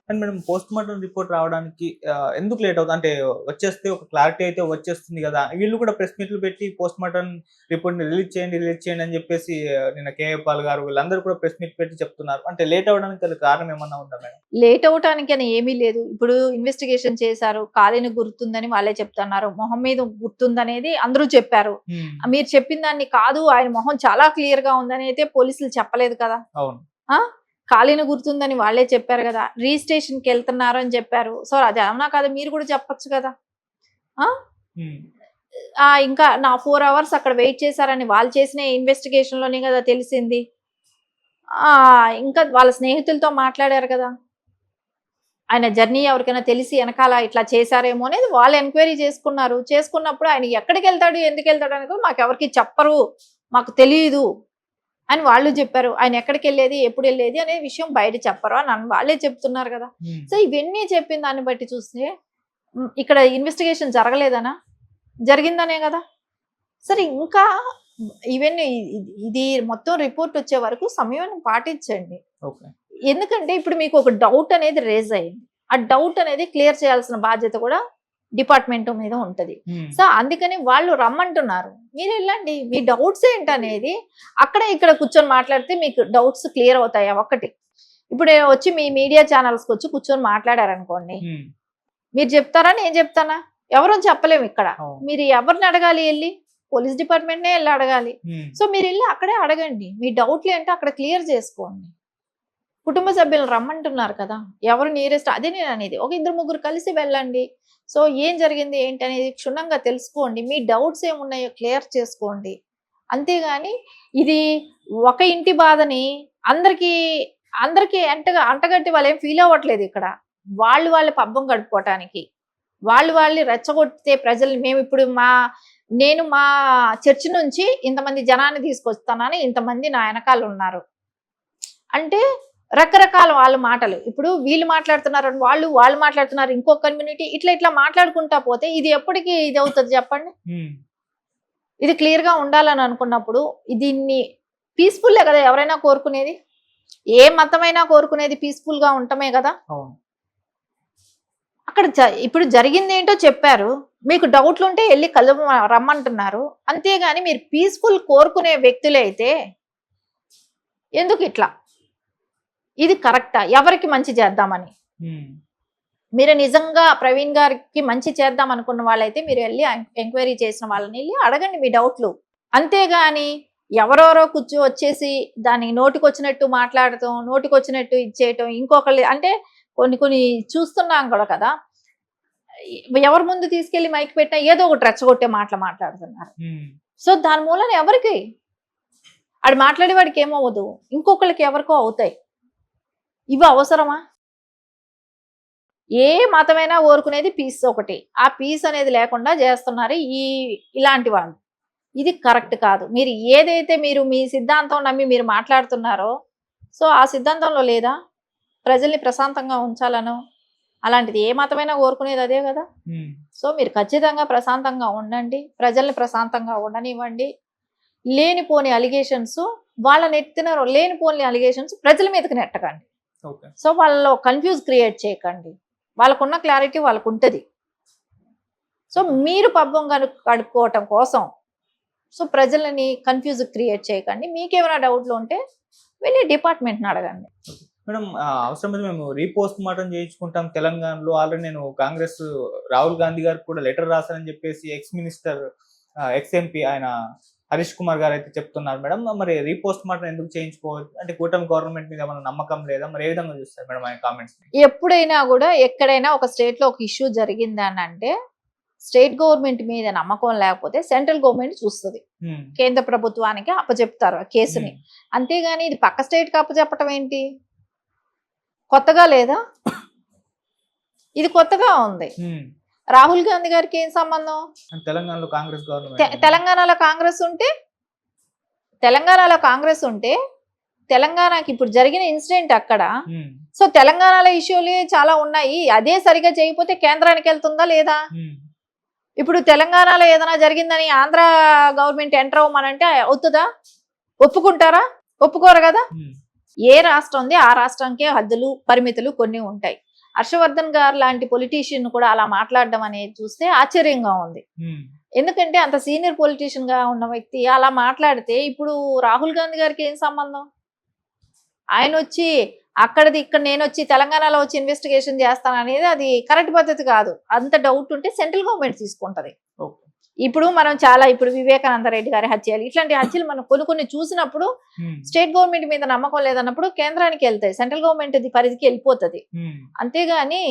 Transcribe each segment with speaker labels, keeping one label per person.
Speaker 1: And madam post mortem report రావడానికి ఎందుకు late అవుతుంది? అంటే వచ్చేస్తే ఒక క్లారిటీ అయితే వచ్చేస్తుంది గదా! వీళ్ళు కూడా ప్రెస్ మీట్లు పెట్టి పోస్ట్ మార్టం రిపోర్ట్‌ని రిలీజ్ చేయండి అని జెప్పేసి నిన్న కేఏ పాల్ గారు వీళ్ళందరూ కూడా ప్రెస్ మీట్ పెట్టి చెప్తున్నారు. అంటే లేట్ అవ్వడానికి గల కారణం ఏమన్నా ఉందా మేడం?
Speaker 2: లేట్ అవ్వటానికని ఏమీ లేదు. ఇప్పుడు ఇన్వెస్టిగేషన్ చేశారు. కాలిన గుర్తుందని వాళ్ళే చెప్తున్నారు. మొహం మీద గుర్తుందనేది అందరూ చెప్పారు.
Speaker 1: హ్మ్.
Speaker 2: మీరు చెప్పిన దాన్ని కాదు ఆయన మొహం చాలా క్లియర్‌గా ఉందని అయితే పోలీసులు చెప్పలేదు కదా!
Speaker 1: అవును.
Speaker 2: ఆ! కాలిన గుర్తుందని వాళ్ళే చెప్పారు గదా! రిజిస్ట్రేషన్‌కెళ్తున్నారు అని చెప్పారు. సో, అది అవునా కాదా మీరు కూడా చెప్పొచ్చు కదా! ఆ!
Speaker 1: హ్మ్.
Speaker 2: ఇంకా నా 4 అవర్స్ అక్కడ వెయిట్ చేశారని వాళ్ళు చేసిన ఇన్వెస్టిగేషన్‌లోనే గదా తెలిసింది. ఇంకా వాళ్ళ స్నేహితులతో మాట్లాడారు కదా! ఆయన జర్నీ ఎవరికైనా తెలిసి ఎనకాల ఇట్లా చేశారేమో అనేది వాళ్ళు ఎంక్వైరీ చేసుకున్నారు. చేసుకున్నప్పుడు ఆయన ఎక్కడికెళ్తాడు, ఎందుకెళ్తాడు అనేది కూడా మాకెవరికీ చెప్పరు. మాకు తెలీదు అని వాళ్ళు చెప్పారు. ఆయన ఎక్కడికెళ్ళేది, ఎప్పుడెళ్ళేది అనే విషయం బయట చెప్పరు అని వాళ్ళే చెప్తున్నారు కదా!
Speaker 1: హ్మ్.
Speaker 2: సో, ఇవన్నీ చెప్పిన దాన్ని బట్టి చూస్తే ఇక్కడ ఇన్వెస్టిగేషన్ జరగలేదనా? జరిగిందనే కదా! సరే ఇంకా ఇవన్నీ ఇది మొత్తం రిపోర్ట్ వచ్చే వరకు సమయం పాటించండి.
Speaker 1: ఓకే.
Speaker 2: ఎందుకంటే ఇప్పుడు మీకు ఒక డౌట్ అనేది రేజ్ అయింది. ఆ డౌట్ అనేది క్లియర్ చేయాల్సిన బాధ్యత కూడా డిపార్ట్మెంట్ మీద ఉంటది.
Speaker 1: హ్మ్.
Speaker 2: సో, అందుకని వాళ్ళు రమ్మంటున్నారు. మీరెళ్ళండి. మీ డౌట్స్ ఏంటనేది అక్కడ ఇక్కడ కూర్చొని మాట్లాడితే మీకు డౌట్స్ క్లియర్ అవుతాయా? ఒకటి. ఇప్పుడు వచ్చి మీ మీడియా ఛానల్స్‌కొచ్చి కూర్చొని మాట్లాడారనుకోండి.
Speaker 1: హ్మ్.
Speaker 2: మీరు చెప్తారా? నేను చెప్తానా? ఎవరం చెప్పలేము ఇక్కడ.
Speaker 1: అవును.
Speaker 2: మీరు ఎవరిని అడగాలి ఎళ్లి? పోలీస్ డిపార్ట్మెంట్‌నే ఎళ్లి అడగాలి.
Speaker 1: హ్మ్.
Speaker 2: సో, మీరెళ్లి అక్కడే అడగండి. మీ డౌట్‌లు ఏంటో అక్కడ క్లియర్ చేసుకోండి. కుటుంబ సభ్యులను రమ్మంటున్నారు కదా! ఎవరు నియరెస్ట్ అదే నేననేది. ఒక ఇద్దరు ముగ్గురు కలిసి వెళ్ళండి. సో, ఏం జరిగింది ఏంటనేది క్షుణ్ణంగా తెలుసుకోండి. మీ డౌట్స్ ఏమున్నాయో క్లియర్ చేసుకోండి. అంతేగాని ఇది ఒక ఇంటి బాధని అందరికీ, అందరికీ అంటగట్టి వాళ్ళేం ఫీల్ అవ్వట్లేదు ఇక్కడ. వాళ్ళ పబ్బం గడుపుకోవటానికి. వాళ్ళని రెచ్చగొడితే ప్రజల్ని మేమిప్పుడు నేను మా చర్చి నుంచి ఇంతమంది జనాన్ని తీసుకొస్తానని ఇంతమంది నా ఎనకాలున్నారు. అంటే రకరకాల వాళ్ళ మాటలు. ఇప్పుడు వీళ్ళు మాట్లాడుతున్నారు, వాళ్ళు మాట్లాడుతున్నారు. ఇంకో కమ్యూనిటీ ఇట్లా మాట్లాడుకుంటా పోతే ఇది ఎప్పటికి ఇది అవుతది చెప్పండి?
Speaker 1: హ్మ్.
Speaker 2: ఇది క్లియర్‌గా ఉండాలని అనుకున్నప్పుడు దీన్ని పీస్‌ఫుల్లే కదా ఎవరైనా కోరుకునేది. ఏ మతమైనా కోరుకునేది పీస్‌ఫుల్‌గా ఉండటమే కదా!
Speaker 1: అవును.
Speaker 2: అక్కడ ఇప్పుడు జరిగిందేంటో చెప్పారు. మీకు డౌట్‌లుంటే ఎళ్లి రమ్మంటున్నారు. అంతేగాని మీరు పీస్‌ఫుల్ కోరుకునే వ్యక్తులే అయితే ఎందుకిట్లా? ఇది కరెక్టా? ఎవరికి మంచి చేద్దామని.
Speaker 1: హ్మ్.
Speaker 2: మీరు నిజంగా ప్రవీణ్ గారికి మంచి చేద్దాం అనుకున్న వాళ్ళైతే మీరు ఎళ్లి ఎంక్వైరీ చేసిన వాళ్ళని ఎళ్లి అడగండి మీ డౌట్‌లు. అంతేగాని ఎవరెవరో వచ్చేసి దాన్ని నోటికొచ్చినట్టు మాట్లాడటం, నోటికొచ్చినట్టు ఇచ్చేయటం, ఇంకొకళ్ళు అంటే కొన్ని చూస్తున్నాం కూడా కదా! ఎవరి ముందు తీసుకెళ్ళి మైక్ పెట్టినా ఏదో ఒకటి రెచ్చగొట్టే మాటలు మాట్లాడుతున్నారు.
Speaker 1: హ్మ్.
Speaker 2: సో, దాని మూలాన ఎవరికి? ఆడు మాట్లాడే వాడికి ఏమవ్వదు. ఇంకొకళ్ళకి ఎవరికో అవుతాయి. ఇవి అవసరమా? ఏ మతమైనా కోరుకునేది పీస్ ఒకటి. ఆ పీస్ అనేది లేకుండా చేస్తున్నారు ఇలాంటి వాళ్ళు. ఇది కరెక్ట్ కాదు. మీరు ఏదైతే మీ సిద్ధాంతం నమ్మి మీరు మాట్లాడుతున్నారో, సో, ఆ సిద్ధాంతంలో లేదా? ప్రజల్ని ప్రశాంతంగా ఉంచాలనో, అలాంటిది ఏ మతమైనా కోరుకునేది అదే గదా!
Speaker 1: హ్మ్.
Speaker 2: సో, మీరు ఖచ్చితంగా ప్రశాంతంగా ఉండండి. ప్రజల్ని ప్రశాంతంగా ఉండనివ్వండి. లేనిపోని అలిగేషన్స్ వాళ్ళ నెత్తిన లేనిపోని అలిగేషన్స్ ప్రజల మీదకి నెట్టకండి.
Speaker 1: ఓకే.
Speaker 2: సో, వాళ్ళలో కన్‌ఫ్యూజ్ క్రియేట్ చేయకండి. వాళ్ళకున్న క్లారిటీ వాళ్ళకుంటది. సో, మీరు పబ్బం గడుపుకోవటం కోసం సో, ప్రజలని కన్‌ఫ్యూజ్ క్రియేట్ చేయకండి. మీకేమైనా డౌట్‌లు ఉంటే వెళ్లి డిపార్ట్‌మెంట్‌ని అడగండి.
Speaker 1: మేడం అవసరమైతే మేము రీపోస్ట్ మార్టం చేయించుకుంటాం తెలంగాణలో. ఆల్రెడీ నేను కాంగ్రెస్ రాహుల్ గాంధీ గారికి కూడా లెటర్ రాసానని చెప్పేసి ఎక్స్ మినిస్టర్ ఎక్స్ ఎంపీ ఆయన హరీష్ కుమార్ గారైతే చెప్తున్నారు మేడం. మరి రీపోస్ట్ మార్టం ఎందుకు చేయించుకోవద్దు? అంటే కూటమి గవర్నమెంట్ మీద ఏమన్నా నమ్మకం లేదా? మరి ఏ విధంగా చూస్తారు మేడం ఆయన కామెంట్స్‌ని?
Speaker 2: ఎప్పుడైనా గూడా ఎక్కడైనా ఒక స్టేట్‌లో ఒక ఇష్యూ జరిగిందనంటే స్టేట్ గవర్నమెంట్ మీద నమ్మకం లేకపోతే సెంట్రల్ గవర్నమెంట్ చూస్తది.
Speaker 1: హ్మ్.
Speaker 2: కేంద్ర ప్రభుత్వానికి అప్పజెప్తారు ఆ కేసుని.
Speaker 1: హ్మ్.
Speaker 2: అంతేగాని ఇది పక్క స్టేట్‌కి అప్పజెప్పటం ఏంటి? కొత్తగా లేదా? ఇది కొత్తగా ఉంది.
Speaker 1: హ్మ్.
Speaker 2: రాహుల్ గాంధీ గారికి ఏం సంబంధం?
Speaker 1: తెలంగాణలో కాంగ్రెస్ గవర్నమెంట్ ఉంది.
Speaker 2: తెలంగాణలో కాంగ్రెస్ ఉంటే తెలంగాణకి ఇప్పుడు జరిగిన ఇన్సిడెంట్ అక్కడ.
Speaker 1: హ్మ్.
Speaker 2: సో, తెలంగాణలో ఇష్యూలు చాలా ఉన్నాయి. అదే సరిగ్గా చేయకపోతే కేంద్రానికి వెళ్తుందా లేదా?
Speaker 1: హ్మ్.
Speaker 2: ఇప్పుడు తెలంగాణలో ఏదైనా జరిగిందని ఆంధ్ర గవర్నమెంట్ ఎంటర్ అవ్వమనంటే అవుతదా? ఒప్పుకుంటారా? ఒప్పుకోరు గదా!
Speaker 1: హ్మ్.
Speaker 2: ఏ రాష్ట్రం ఉంది ఆ రాష్ట్రానికే హద్దులు, పరిమితులు కొన్ని ఉంటాయి. హర్షవర్ధన్ గారు లాంటి పొలిటీషియన్ కూడా అలా మాట్లాడడం అనేది చూస్తే ఆశ్చర్యంగా ఉంది. ఎందుకంటే అంత సీనియర్ పొలిటీషియన్ గా ఉన్న వ్యక్తి అలా మాట్లాడితే ఇప్పుడు రాహుల్ గాంధీ గారికి ఏం సంబంధం? ఆయన వచ్చి అక్కడిది ఇక్కడ నేను వచ్చి తెలంగాణలో వచ్చి ఇన్వెస్టిగేషన్ చేస్తాను అనేది అది కరెక్ట్ పద్ధతి కాదు. అంత డౌట్ ఉంటే సెంట్రల్ గవర్నమెంట్ తీసుకుంటది. ఇప్పుడు మనం చాలా ఇప్పుడు వివేకానంద రెడ్డి గారి హత్యలు ఇట్లాంటి హత్యలు మనం కొన్ని చూసినప్పుడు స్టేట్ గవర్నమెంట్ మీద నమ్మకం లేదన్నప్పుడు కేంద్రానికి వెళ్తాయి, సెంట్రల్ గవర్నమెంట్ పరిధికి వెళ్ళిపోతుంది. అంతేగాని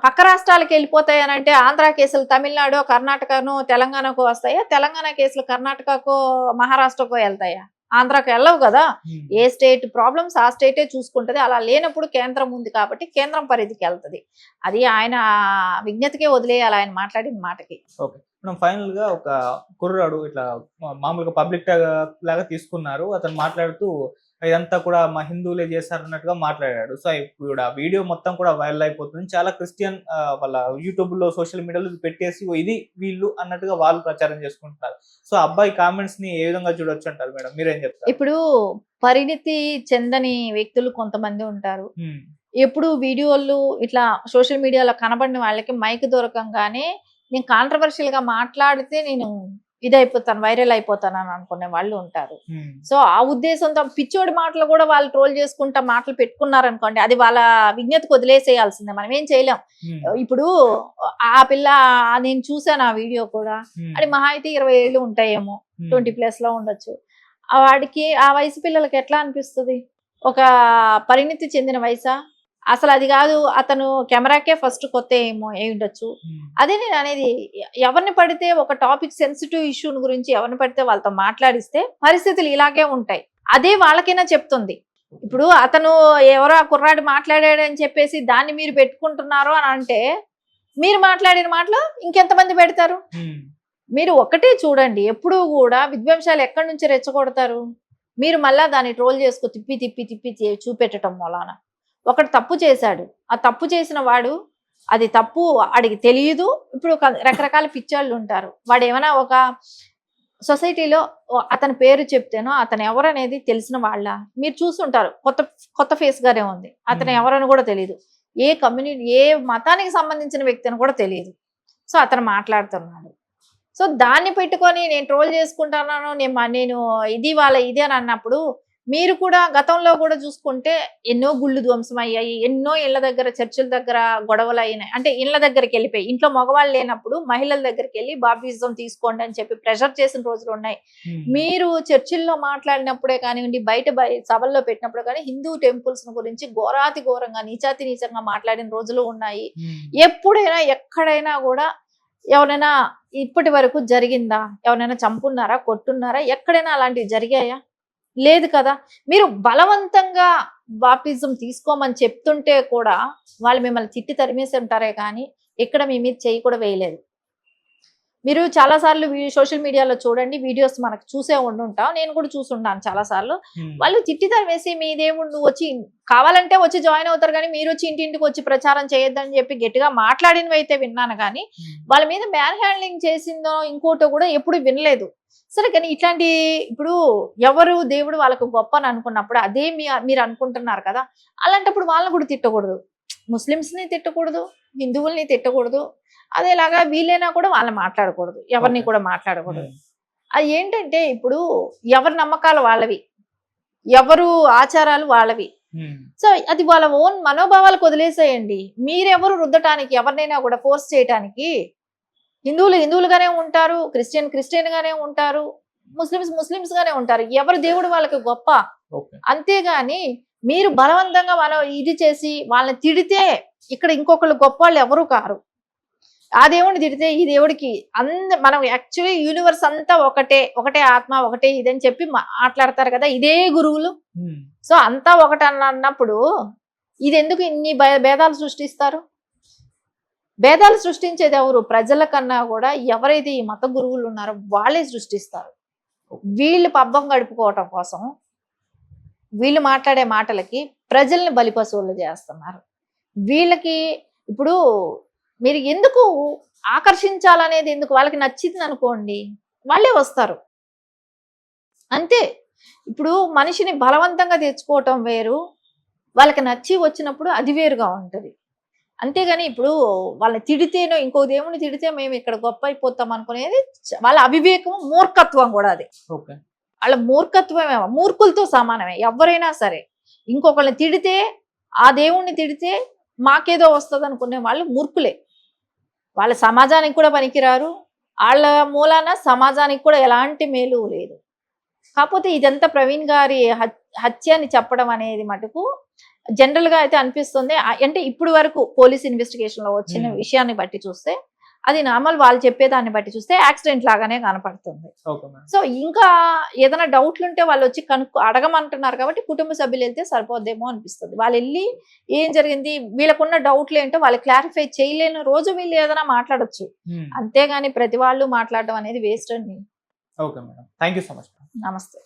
Speaker 2: పక్క రాష్ట్రాలకు వెళ్ళిపోతాయి అని అంటే ఆంధ్ర కేసులు తమిళనాడు కర్ణాటకను తెలంగాణకు వస్తాయా, తెలంగాణ కేసులు కర్ణాటకకు మహారాష్ట్రకు వెళ్తాయా? ఆంధ్రాకు వెళ్ళవు కదా. ఏ స్టేట్ ప్రాబ్లమ్స్ ఆ స్టేటే చూసుకుంటది. అలా లేనప్పుడు కేంద్రం ఉంది కాబట్టి కేంద్రం పరిధికి వెళ్తది. అది ఆయన విజ్ఞతకే వదిలేయాలి ఆయన మాట్లాడిన మాటకి.
Speaker 1: మనం ఫైనల్ గా ఒక కుర్రాడు ఇట్లా మామూలుగా పబ్లిక్ లాగా తీసుకున్నారు. అతను మాట్లాడుతూ ఇదంతా కూడా మా హిందువులే చేశారు అన్నట్టుగా మాట్లాడాడు. సో ఇప్పుడు ఆ వీడియో మొత్తం కూడా వైరల్ అయిపోతుంది. చాలా క్రిస్టియన్ వాళ్ళ యూట్యూబ్ లో సోషల్ మీడియాలో పెట్టేసి ఇది వీళ్ళు అన్నట్టుగా వాళ్ళు ప్రచారం చేసుకుంటున్నారు. సో అబ్బాయి కామెంట్స్ ని ఏ విధంగా చూడొచ్చు అంటారు మేడం, మీరేం చెప్తారు?
Speaker 2: ఇప్పుడు పరిణితి చెందని వ్యక్తులు కొంతమంది ఉంటారు. ఎప్పుడు వీడియోలు ఇట్లా సోషల్ మీడియాలో కనబడిన వాళ్ళకి మైక్ దొరకంగానే నేను కాంట్రవర్షియల్ గా మాట్లాడితే నేను ఇదైపోతాను, వైరల్ అయిపోతాను అని అనుకునే వాళ్ళు ఉంటారు. సో ఆ ఉద్దేశంతో పిచ్చోడి మాటలు కూడా వాళ్ళు ట్రోల్ చేసుకుంటా మాటలు పెట్టుకున్నారనుకోండి, అది వాళ్ళ విజ్ఞతకు వదిలేసేయాల్సిందే, మనం ఏం చేయలేం. ఇప్పుడు ఆ పిల్ల నేను చూసాను ఆ వీడియో కూడా, అది మహా అయితే 20 ఏళ్ళు ఉంటాయేమో, 20+ లో ఉండొచ్చు. వాడికి ఆ వయసు పిల్లలకి ఎట్లా అనిపిస్తుంది? ఒక పరిణితి చెందిన వయసా? అసలు అది కాదు, అతను కెమెరాకే ఫస్ట్ కొత్త ఏమో అయి ఉండొచ్చు. అదే నేను అనేది, ఎవరిని పడితే ఒక టాపిక్ సెన్సిటివ్ ఇష్యూ గురించి ఎవరిని పడితే వాళ్ళతో మాట్లాడిస్తే పరిస్థితులు ఇలాగే ఉంటాయి. అదే వాళ్ళకైనా చెప్తుంది. ఇప్పుడు అతను ఎవరో ఆ కుర్రాడు మాట్లాడాడని చెప్పేసి దాన్ని మీరు పెట్టుకుంటున్నారు అని అంటే, మీరు మాట్లాడిన మాటలు ఇంకెంతమంది పెడతారు? మీరు ఒకటే చూడండి, ఎప్పుడు కూడా విధ్వంసాలు ఎక్కడి నుంచి రెచ్చగొడతారు? మీరు మళ్ళా దాన్ని ట్రోల్ చేసుకో తిప్పి తిప్పి తిప్పి చూపెట్టడం మూలాన. ఒకటి తప్పు చేశాడు, ఆ తప్పు చేసిన వాడు అది తప్పు వాడికి తెలియదు. ఇప్పుడు రకరకాల పిచ్చోళ్ళు ఉంటారు. వాడు ఏమైనా ఒక సొసైటీలో అతని పేరు చెప్తేనో అతను ఎవరనేది తెలిసిన వాళ్ళ మీరు చూస్తుంటారు. కొత్త ఫేస్ గానే ఉంది, అతను ఎవరని కూడా తెలియదు. ఏ కమ్యూనిటీ ఏ మతానికి సంబంధించిన వ్యక్తి అని కూడా తెలియదు. సో అతను మాట్లాడుతున్నాడు. సో దాన్ని పెట్టుకొని నేను ట్రోల్ చేసుకుంటున్నాను, నేను ఇది వాళ్ళ ఇది అని అన్నప్పుడు, మీరు కూడా గతంలో కూడా చూసుకుంటే ఎన్నో గుళ్ళు ధ్వంసం అయ్యాయి, ఎన్నో ఇళ్ల దగ్గర చర్చిల దగ్గర గొడవలు అయినాయి. అంటే ఇళ్ల దగ్గరికి వెళ్ళిపోయి, ఇంట్లో మగవాళ్ళు లేనప్పుడు మహిళల దగ్గరికి వెళ్ళి బాప్టిజం తీసుకోండి అని చెప్పి ప్రెషర్ చేసిన రోజులు ఉన్నాయి. మీరు చర్చిల్లో మాట్లాడినప్పుడే కానివ్వండి, బయట సభల్లో పెట్టినప్పుడు కానీ హిందూ టెంపుల్స్ గురించి ఘోరాతి ఘోరంగా నీచాతి నీచంగా మాట్లాడిన రోజులు ఉన్నాయి. ఎప్పుడైనా ఎక్కడైనా కూడా ఎవరైనా ఇప్పటి వరకు జరిగిందా? ఎవరైనా చంపున్నారా, కొట్టున్నారా? ఎక్కడైనా అలాంటివి జరిగాయా? లేదు కదా. మీరు బలవంతంగా బాప్టిజం తీసుకోమని చెప్తుంటే కూడా వాళ్ళు మిమ్మల్ని తిట్టి తరిమేసి ఉంటారే కానీ ఇక్కడ మీ మీద చెయ్యి కూడా వేయలేదు. మీరు చాలాసార్లు సోషల్ మీడియాలో చూడండి, వీడియోస్ మనకు చూసే ఉండుంటాం, నేను కూడా చూసుంటాను చాలాసార్లు. వాళ్ళు తిట్టి తరిమేసి మీ దేవుడు నువ్వు వచ్చి కావాలంటే వచ్చి జాయిన్ అవుతారు కానీ మీరు వచ్చి ఇంటింటికి వచ్చి ప్రచారం చేయొద్దని చెప్పి గట్టిగా మాట్లాడినవి అయితే విన్నాను కానీ వాళ్ళ మీద మ్యాన్ హ్యాండ్లింగ్ చేసిందో ఇంకోటో కూడా ఎప్పుడు వినలేదు. సరే కానీ ఇట్లాంటి ఇప్పుడు ఎవరు దేవుడు వాళ్ళకు గొప్ప అని అనుకున్నప్పుడు అదే మీరు అనుకుంటున్నారు కదా, అలాంటప్పుడు వాళ్ళని కూడా తిట్టకూడదు, ముస్లిమ్స్ని తిట్టకూడదు, హిందువుల్ని తిట్టకూడదు, అదేలాగా వీళ్ళైనా కూడా వాళ్ళని మాట్లాడకూడదు, ఎవరిని కూడా మాట్లాడకూడదు. అది ఏంటంటే ఇప్పుడు ఎవరి నమ్మకాలు వాళ్ళవి, ఎవరు ఆచారాలు వాళ్ళవి. సో అది వాళ్ళ ఓన్ మనోభావాలకు వదిలేసేయండి. మీరెవరు రుద్దటానికి, ఎవరినైనా కూడా ఫోర్స్ చేయటానికి? హిందువులు హిందువులుగానే ఉంటారు, క్రిస్టియన్ గానే ఉంటారు, ముస్లిమ్స్ గానే ఉంటారు. ఎవరు దేవుడు వాళ్ళకి గొప్ప. అంతేగాని మీరు బలవంతంగా మనం ఇది చేసి వాళ్ళని తిడితే ఇక్కడ ఇంకొకళ్ళు గొప్ప వాళ్ళు ఎవరు కారు. ఆ దేవుడిని తిడితే ఈ దేవుడికి మనం యాక్చువల్లీ యూనివర్స్ అంతా ఒకటే ఆత్మ, ఒకటే ఇదని చెప్పి మాట్లాడతారు కదా ఇదే గురువులు. సో అంతా ఒకటి అన్నప్పుడు ఇది ఎందుకు ఇన్ని భేదాలు సృష్టిస్తారు? భేదాలు సృష్టించేది ఎవరు? ప్రజల కన్నా కూడా ఎవరైతే ఈ మత గురువులు ఉన్నారో వాళ్ళే సృష్టిస్తారు. వీళ్ళు పబ్బం గడుపుకోవటం కోసం వీళ్ళు మాట్లాడే మాటలకి ప్రజల్ని బలిపశువులు చేస్తున్నారు. వీళ్ళకి ఇప్పుడు మీరు ఎందుకు ఆకర్షించాలనేది ఎందుకు? వాళ్ళకి నచ్చింది అనుకోండి వాళ్ళే వస్తారు అంతే. ఇప్పుడు మనిషిని బలవంతంగా తెచ్చుకోవటం వేరు, వాళ్ళకి నచ్చి వచ్చినప్పుడు అది వేరుగా ఉంటుంది. అంతేగాని ఇప్పుడు వాళ్ళని తిడితేనో ఇంకో దేవుని తిడితే మేము ఇక్కడ గొప్ప అయిపోతాం అనుకునేది వాళ్ళ అవివేకం, మూర్ఖత్వం కూడా అది.
Speaker 1: ఓకే.
Speaker 2: వాళ్ళ మూర్ఖత్వమే, మూర్ఖులతో సమానమే ఎవరైనా సరే. ఇంకొకళ్ళని తిడితే, ఆ దేవుణ్ణి తిడితే మాకేదో వస్తుంది అనుకునే వాళ్ళు మూర్ఖులే. వాళ్ళ సమాజానికి కూడా పనికిరారు, వాళ్ళ మూలాన సమాజానికి కూడా ఎలాంటి మేలు లేదు. కాకపోతే ఇదంతా ప్రవీణ్ గారి హత్య అని చెప్పడం అనేది మటుకు జనరల్ గా అయితే అనిపిస్తుంది. అంటే ఇప్పుడు వరకు పోలీస్ ఇన్వెస్టిగేషన్ లో వచ్చిన విషయాన్ని బట్టి చూస్తే, అది నార్మల్ వాళ్ళు చెప్పేదాన్ని బట్టి చూస్తే యాక్సిడెంట్ లాగానే కనపడుతుంది.
Speaker 1: Okay madam.
Speaker 2: సో ఇంకా ఏదైనా డౌట్లు ఉంటే వాళ్ళు వచ్చి అడగమంటున్నారు కాబట్టి కుటుంబ సభ్యులు వెళ్తే సరిపోద్దేమో అనిపిస్తుంది. వాళ్ళు వెళ్ళి ఏం జరిగింది, వీళ్ళకున్న డౌట్లు ఏంటో వాళ్ళు క్లారిఫై చేయలేని రోజు వీళ్ళు ఏదైనా మాట్లాడొచ్చు. అంతేగాని ప్రతి వాళ్ళు మాట్లాడడం అనేది వేస్ట్ అండి.
Speaker 1: Okay madam. Thank you so much.
Speaker 2: నమస్తే.